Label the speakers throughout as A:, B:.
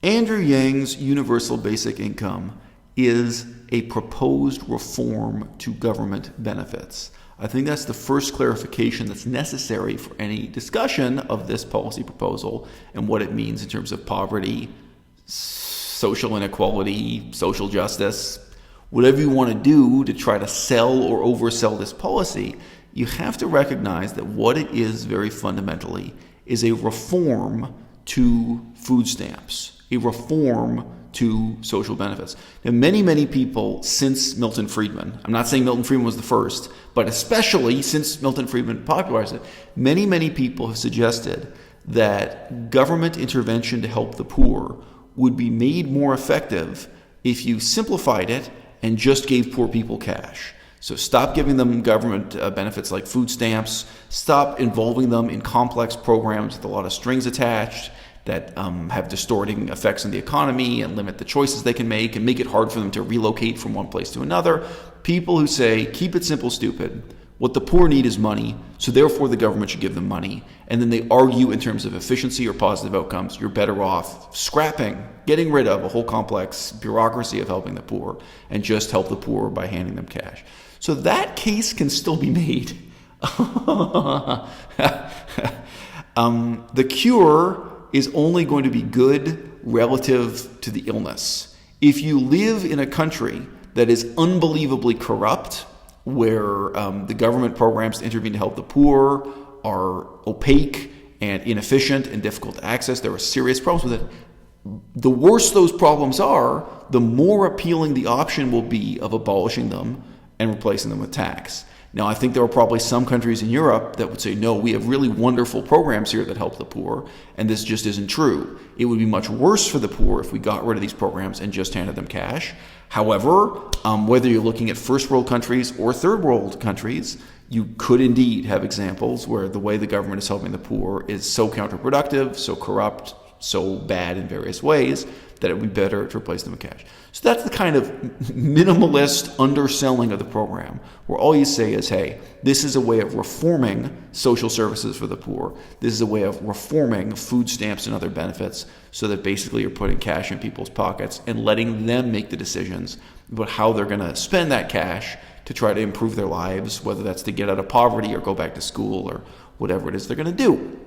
A: Andrew Yang's universal basic income is a proposed reform to government benefits. I think that's the first clarification that's necessary for any discussion of this policy proposal and what it means in terms of poverty, social inequality, social justice. Whatever you want to do to try to sell or oversell this policy, you have to recognize that what it is very fundamentally is a reform to food stamps, a reform to social benefits. Now, many people since Milton Friedman, I'm not saying Milton Friedman was the first, but especially since Milton Friedman popularized it, many people have suggested that government intervention to help the poor would be made more effective if you simplified it and just gave poor people cash. So stop giving them government benefits like food stamps, stop involving them in complex programs with a lot of strings attached that have distorting effects on the economy and limit the choices they can make and make it hard for them to relocate from one place to another. People who say, keep it simple, stupid. What the poor need is money, so therefore the government should give them money. And then they argue in terms of efficiency or positive outcomes. You're better off scrapping, getting rid of a whole complex bureaucracy of helping the poor and just help the poor by handing them cash. So that case can still be made. The cure is only going to be good relative to the illness. If you live in a country that is unbelievably corrupt, where the government programs to intervene to help the poor are opaque and inefficient and difficult to access, there are serious problems with it. The worse those problems are, the more appealing the option will be of abolishing them and replacing them with tax. Now, I think there are probably some countries in Europe that would say, no, we have really wonderful programs here that help the poor, and this just isn't true. It would be much worse for the poor if we got rid of these programs and just handed them cash. However, whether you're looking at first world countries or third world countries, you could indeed have examples where the way the government is helping the poor is so counterproductive, so corrupt, so bad in various ways that it would be better to replace them with cash. So that's the kind of minimalist underselling of the program, where all you say is, hey, this is a way of reforming social services for the poor. This is a way of reforming food stamps and other benefits so that basically you're putting cash in people's pockets and letting them make the decisions about how they're going to spend that cash to try to improve their lives, whether that's to get out of poverty or go back to school or whatever it is they're going to do.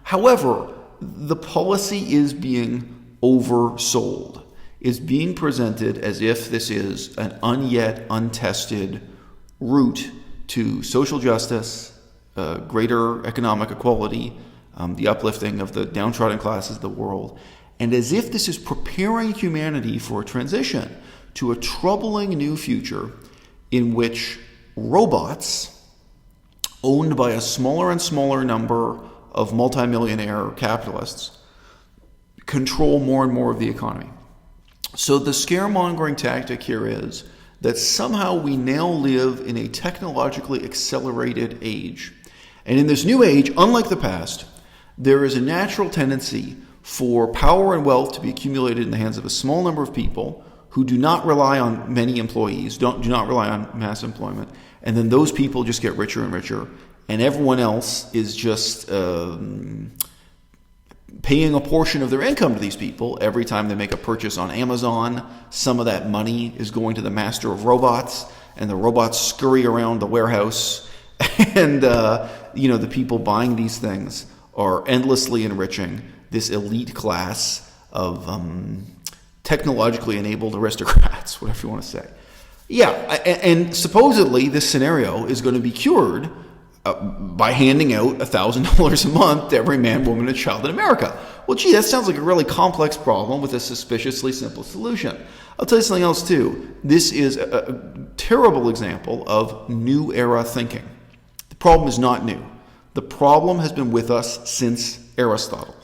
A: However, the policy is being oversold, is being presented as if this is an yet untested route to social justice, greater economic equality, the uplifting of the downtrodden classes of the world, and as if this is preparing humanity for a transition to a troubling new future in which robots, owned by a smaller and smaller number of multimillionaire capitalists, control more and more of the economy. So the scaremongering tactic here is that somehow we now live in a technologically accelerated age. And in this new age, unlike the past, there is a natural tendency for power and wealth to be accumulated in the hands of a small number of people who do not rely on many employees, do not rely on mass employment, and then those people just get richer and richer, and everyone else is just paying a portion of their income to these people every time they make a purchase on Amazon. Some of that money is going to the master of robots, and the robots scurry around the warehouse, and the people buying these things are endlessly enriching this elite class of technologically enabled aristocrats, whatever you want to say. Yeah, and supposedly this scenario is going to be cured by handing out $1,000 a month to every man, woman, and child in America. Well, gee, that sounds like a really complex problem with a suspiciously simple solution. I'll tell you something else, too. This is a terrible example of new era thinking. The problem is not new. The problem has been with us since Aristotle.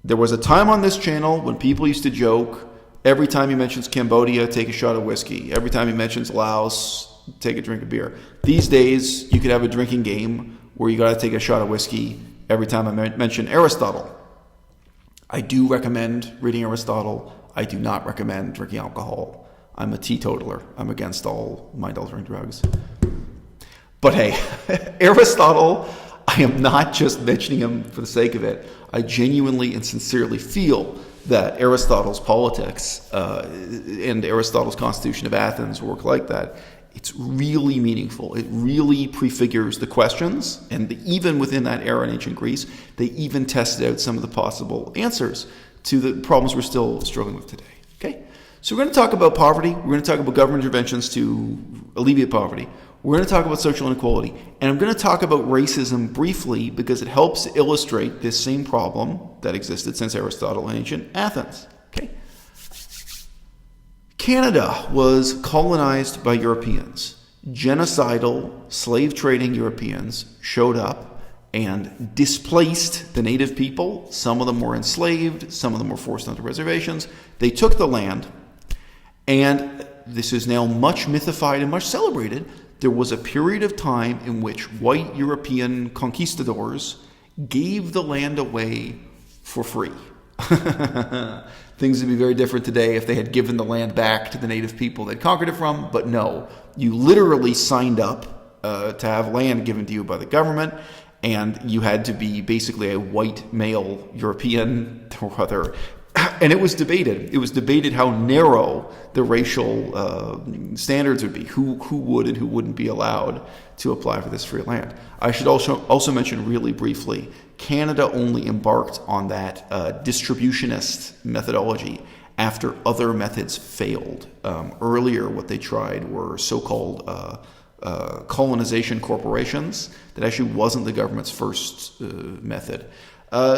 A: There was a time on this channel when people used to joke, every time he mentions Cambodia, take a shot of whiskey. Every time he mentions Laos, take a drink of beer. These days, you could have a drinking game where you got to take a shot of whiskey every time I mention Aristotle. I do recommend reading Aristotle. I do not recommend drinking alcohol. I'm a teetotaler. I'm against all mind-altering drugs. But hey, Aristotle I am not just mentioning him for the sake of it. I genuinely and sincerely feel that Aristotle's politics and Aristotle's Constitution of Athens work like that. It's really meaningful. It really prefigures the questions, and even within that era in ancient Greece, they even tested out some of the possible answers to the problems we're still struggling with today. Okay? So we're going to talk about poverty. We're going to talk about government interventions to alleviate poverty. We're going to talk about social inequality. And I'm going to talk about racism briefly because it helps to illustrate this same problem that existed since Aristotle in ancient Athens. Okay? Canada was colonized by Europeans. Genocidal, slave-trading Europeans showed up and displaced the native people. Some of them were enslaved. Some of them were forced onto reservations. They took the land, and this is now much mythified and much celebrated. There was a period of time in which white European conquistadors gave the land away for free. Things would be very different today if they had given the land back to the native people they'd conquered it from, but no. You literally signed up to have land given to you by the government, and you had to be basically a white male European or other. And it was debated. It was debated how narrow the racial standards would be, who would and who wouldn't be allowed to apply for this free land. I should also mention really briefly, Canada only embarked on that distributionist methodology after other methods failed. Earlier, what they tried were so-called colonization corporations. That actually wasn't the government's first method.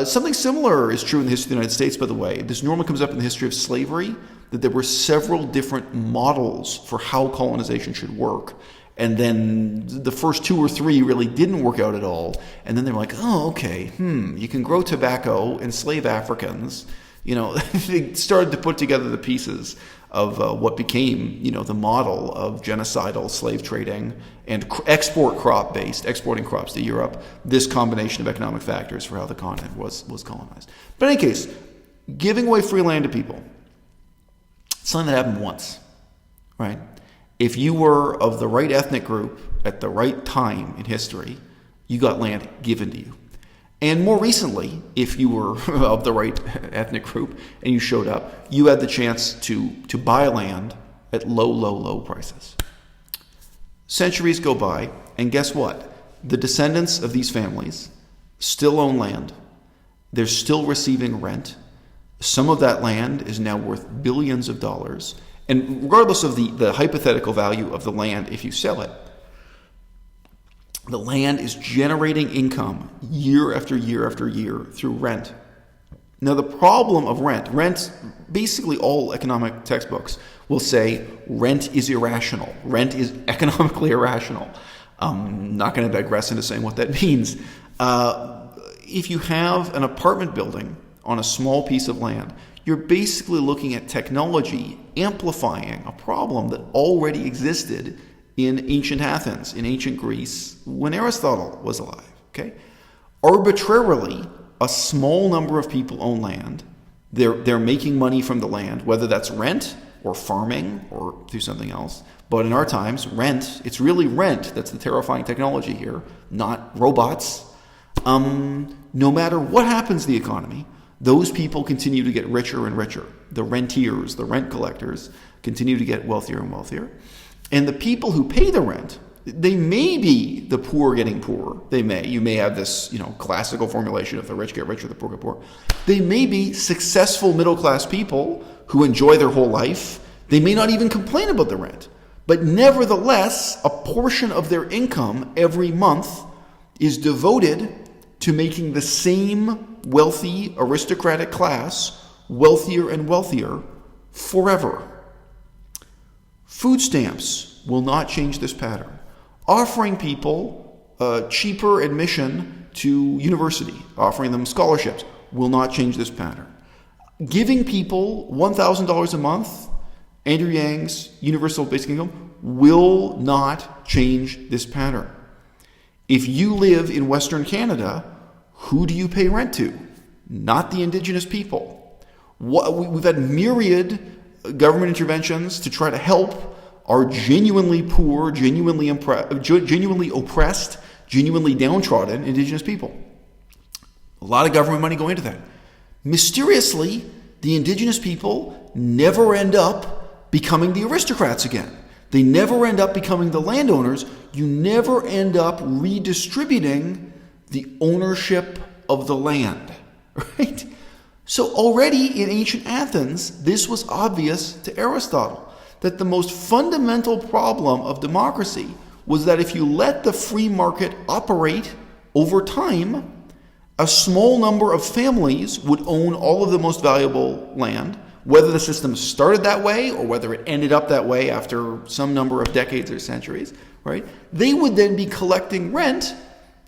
A: Something similar is true in the history of the United States, by the way. This normally comes up in the history of slavery, that there were several different models for how colonization should work. And then the first 2 or 3 really didn't work out at all. And then they were like, oh, okay, you can grow tobacco, enslave Africans. You know, they started to put together the pieces of what became, the model of genocidal slave trading and exporting crops to Europe, this combination of economic factors for how the continent was colonized. But in any case, giving away free land to people, something that happened once, right? If you were of the right ethnic group at the right time in history, you got land given to you. And more recently, if you were of the right ethnic group and you showed up, you had the chance to buy land at low prices. Centuries go by, and guess what? The descendants of these families still own land. They're still receiving rent. Some of that land is now worth billions of dollars. And regardless of the hypothetical value of the land, if you sell it, the land is generating income year after year after year through rent. Now, the problem of rent, basically all economic textbooks will say rent is irrational. Rent is economically irrational. I'm not going to digress into saying what that means. If you have an apartment building on a small piece of land, you're basically looking at technology amplifying a problem that already existed in ancient Athens, in ancient Greece, when Aristotle was alive. Okay? Arbitrarily, a small number of people own land. They're making money from the land, whether that's rent or farming or through something else. But in our times, rent, it's really rent that's the terrifying technology here, not robots. No matter what happens to the economy, those people continue to get richer and richer. The rentiers, the rent collectors, continue to get wealthier and wealthier. And the people who pay the rent, they may be the poor getting poorer. You may have this, classical formulation of the rich get richer, the poor get poorer. They may be successful middle-class people who enjoy their whole life. They may not even complain about the rent. But nevertheless, a portion of their income every month is devoted to making the same wealthy aristocratic class wealthier and wealthier forever. Food stamps will not change this pattern. Offering people cheaper admission to university, offering them scholarships, will not change this pattern. Giving people $1,000 a month, Andrew Yang's universal basic income, will not change this pattern. If you live in Western Canada, who do you pay rent to? Not the indigenous people. We've had myriad government interventions to try to help our genuinely poor, genuinely oppressed, genuinely downtrodden indigenous people. A lot of government money going into that. Mysteriously, the indigenous people never end up becoming the aristocrats again. They never end up becoming the landowners. You never end up redistributing the ownership of the land, right? So already in ancient Athens, this was obvious to Aristotle, that the most fundamental problem of democracy was that if you let the free market operate over time, a small number of families would own all of the most valuable land, whether the system started that way or whether it ended up that way after some number of decades or centuries, right? They would then be collecting rent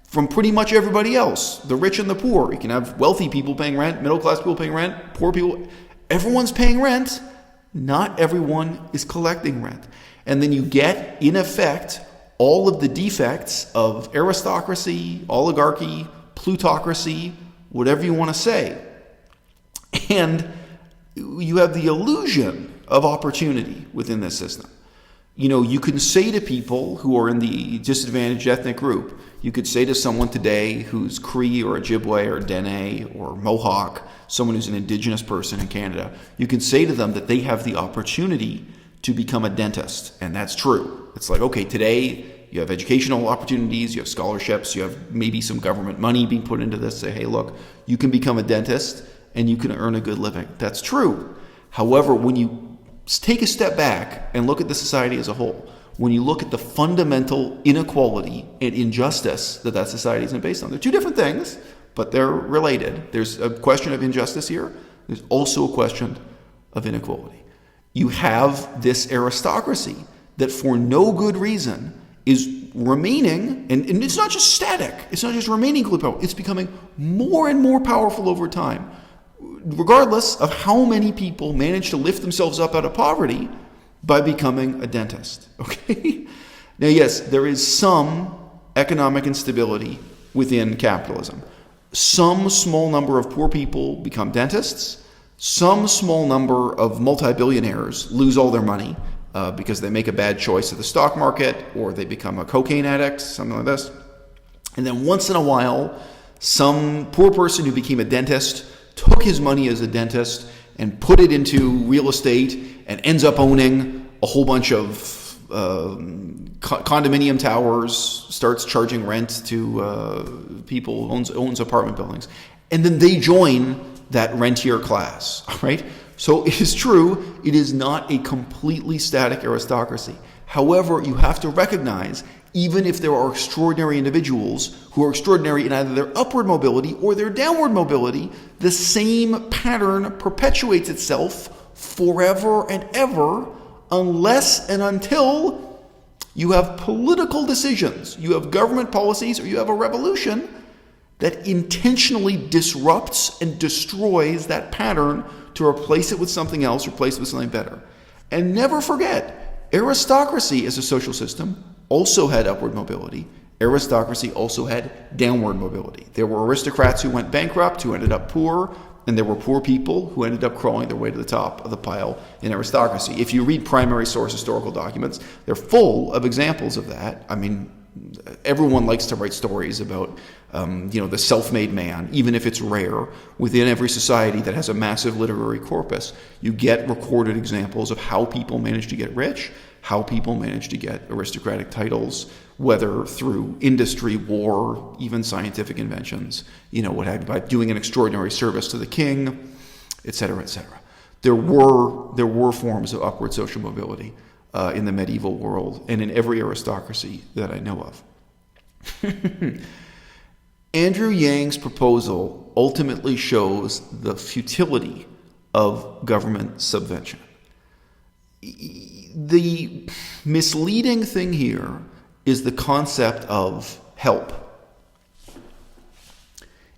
A: from pretty much everybody else, the rich and the poor. You can have wealthy people paying rent, middle-class people paying rent, poor people. Everyone's paying rent. Not everyone is collecting rent. And then you get, in effect, all of the defects of aristocracy, oligarchy, plutocracy, whatever you want to say. And you have the illusion of opportunity within this system. You know, you can say to people who are in the disadvantaged ethnic group, you could say to someone today who's Cree or Ojibwe or Dene or Mohawk, someone who's an indigenous person in Canada, you can say to them that they have the opportunity to become a dentist. And that's true. It's like, okay, today you have educational opportunities, you have scholarships, you have maybe some government money being put into this. Say, hey, look, you can become a dentist and you can earn a good living. That's true. However, when you take a step back and look at the society as a whole, when you look at the fundamental inequality and injustice that society isn't based on, they're two different things, but they're related. There's a question of injustice here. There's also a question of inequality. You have this aristocracy that for no good reason is remaining, and it's not just static, it's not just remaining equally powerful, it's becoming more and more powerful over time, regardless of how many people manage to lift themselves up out of poverty by becoming a dentist, okay? Now, yes, there is some economic instability within capitalism. Some small number of poor people become dentists. Some small number of multi-billionaires lose all their money because they make a bad choice at the stock market, or they become a cocaine addict, something like this. And then once in a while, some poor person who became a dentist took his money as a dentist and put it into real estate and ends up owning a whole bunch of condominium towers, starts charging rent to people, owns apartment buildings. And then they join that rentier class, right? So it is true, it is not a completely static aristocracy. However, you have to recognize, even if there are extraordinary individuals who are extraordinary in either their upward mobility or their downward mobility, the same pattern perpetuates itself forever and ever, unless and until you have political decisions, you have government policies, or you have a revolution that intentionally disrupts and destroys that pattern to replace it with something else, replace it with something better. And never forget, aristocracy as a social system also had upward mobility. Aristocracy also had downward mobility. There were aristocrats who went bankrupt, who ended up poor, and there were poor people who ended up crawling their way to the top of the pile in aristocracy. If you read primary source historical documents, they're full of examples of that. I mean, everyone likes to write stories about the self-made man, even if it's rare. Within every society that has a massive literary corpus, you get recorded examples of how people manage to get rich, how people manage to get aristocratic titles, whether through industry, war, even scientific inventions, what have you, by doing an extraordinary service to the king, etc., etc. There were forms of upward social mobility in the medieval world and in every aristocracy that I know of. Andrew Yang's proposal ultimately shows the futility of government subvention. The misleading thing here is the concept of help.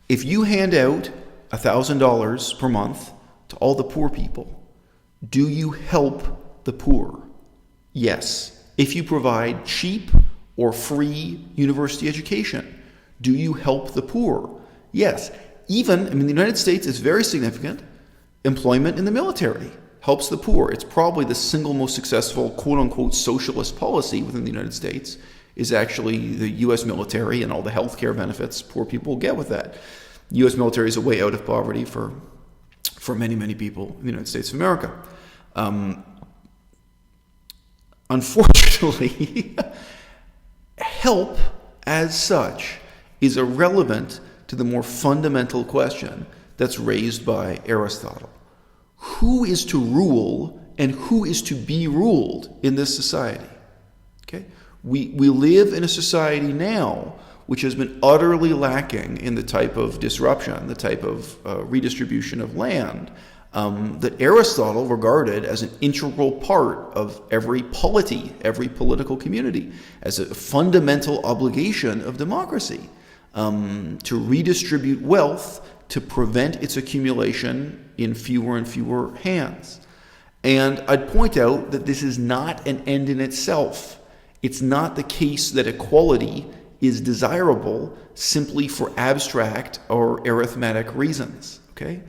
A: If you hand out $1,000 per month to all the poor people, do you help the poor? Yes. If you provide cheap or free university education, do you help the poor? Yes. Even, the United States is very significant. Employment in the military helps the poor. It's probably the single most successful, quote-unquote, socialist policy within the United States is actually the U.S. military and all the health care benefits poor people get with that. The U.S. military is a way out of poverty for many, many people in the United States of America. Unfortunately, help as such is irrelevant to the more fundamental question that's raised by Aristotle. Who is to rule and who is to be ruled in this society? Okay? We live in a society now which has been utterly lacking in the type of disruption, the type of redistribution of land that Aristotle regarded as an integral part of every polity, every political community, as a fundamental obligation of democracy, to redistribute wealth to prevent its accumulation in fewer and fewer hands. And I'd point out that this is not an end in itself. It's not the case that equality is desirable simply for abstract or arithmetic reasons. Okay?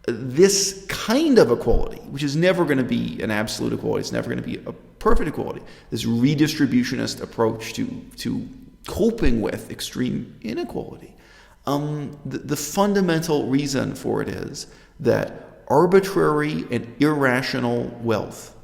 A: This kind of equality, which is never going to be an absolute equality, it's never going to be a perfect equality, this redistributionist approach to coping with extreme inequality, the fundamental reason for it is that arbitrary and irrational wealth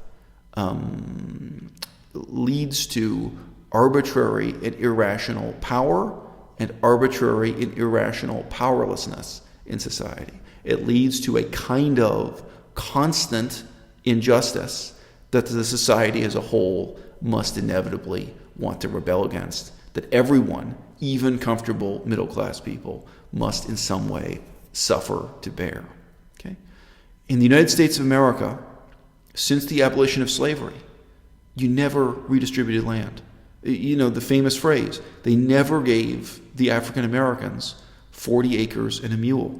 A: leads to arbitrary and irrational power and arbitrary and irrational powerlessness in society. It leads to a kind of constant injustice that the society as a whole must inevitably want to rebel against, that everyone, even comfortable middle-class people, must in some way suffer to bear. Okay? In the United States of America, since the abolition of slavery, you never redistributed land. You know, the famous phrase, they never gave the African Americans 40 acres and a mule.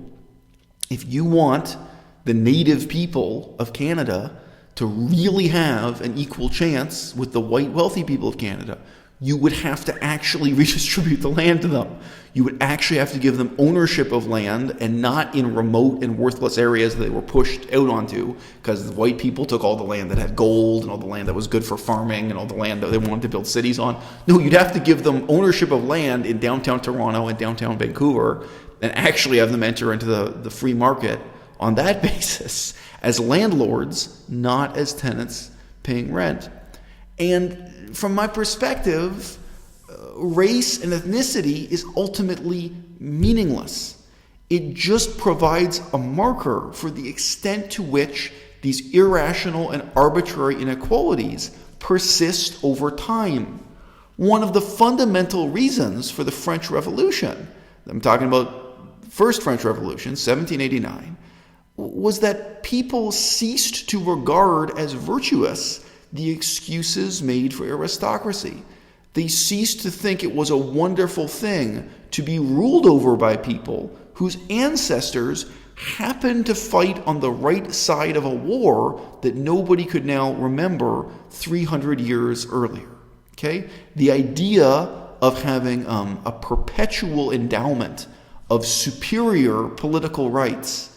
A: If you want the native people of Canada to really have an equal chance with the white wealthy people of Canada, you would have to actually redistribute the land to them. You would actually have to give them ownership of land, and not in remote and worthless areas that they were pushed out onto because the white people took all the land that had gold and all the land that was good for farming and all the land that they wanted to build cities on. No, you'd have to give them ownership of land in downtown Toronto and downtown Vancouver and actually have them enter into the free market on that basis as landlords, not as tenants paying rent. And from my perspective, race and ethnicity is ultimately meaningless. It just provides a marker for the extent to which these irrational and arbitrary inequalities persist over time. One of the fundamental reasons for the French Revolution, I'm talking about First French Revolution, 1789, was that people ceased to regard as virtuous the excuses made for aristocracy. They ceased to think it was a wonderful thing to be ruled over by people whose ancestors happened to fight on the right side of a war that nobody could now remember 300 years earlier. Okay? The idea of having a perpetual endowment of superior political rights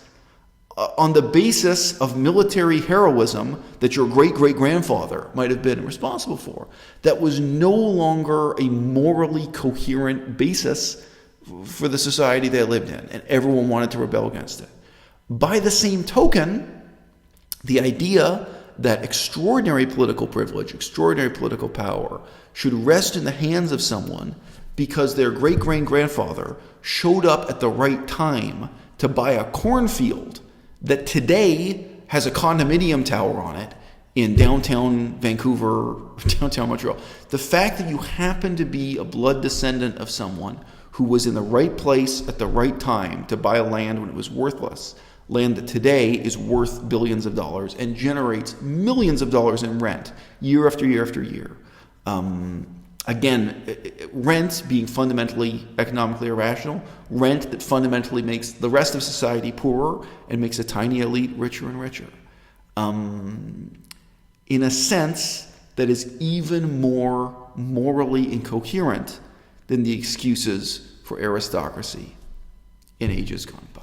A: on the basis of military heroism that your great-great-grandfather might have been responsible for, that was no longer a morally coherent basis for the society they lived in, and everyone wanted to rebel against it. By the same token, the idea that extraordinary political privilege, extraordinary political power should rest in the hands of someone because their great-great-grandfather showed up at the right time to buy a cornfield that today has a condominium tower on it in downtown Vancouver, downtown Montreal. The fact that you happen to be a blood descendant of someone who was in the right place at the right time to buy land when it was worthless, land that today is worth billions of dollars and generates millions of dollars in rent year after year after year. Again, rent being fundamentally economically irrational, rent that fundamentally makes the rest of society poorer and makes a tiny elite richer and richer. In a sense that is even more morally incoherent than the excuses for aristocracy in ages gone by.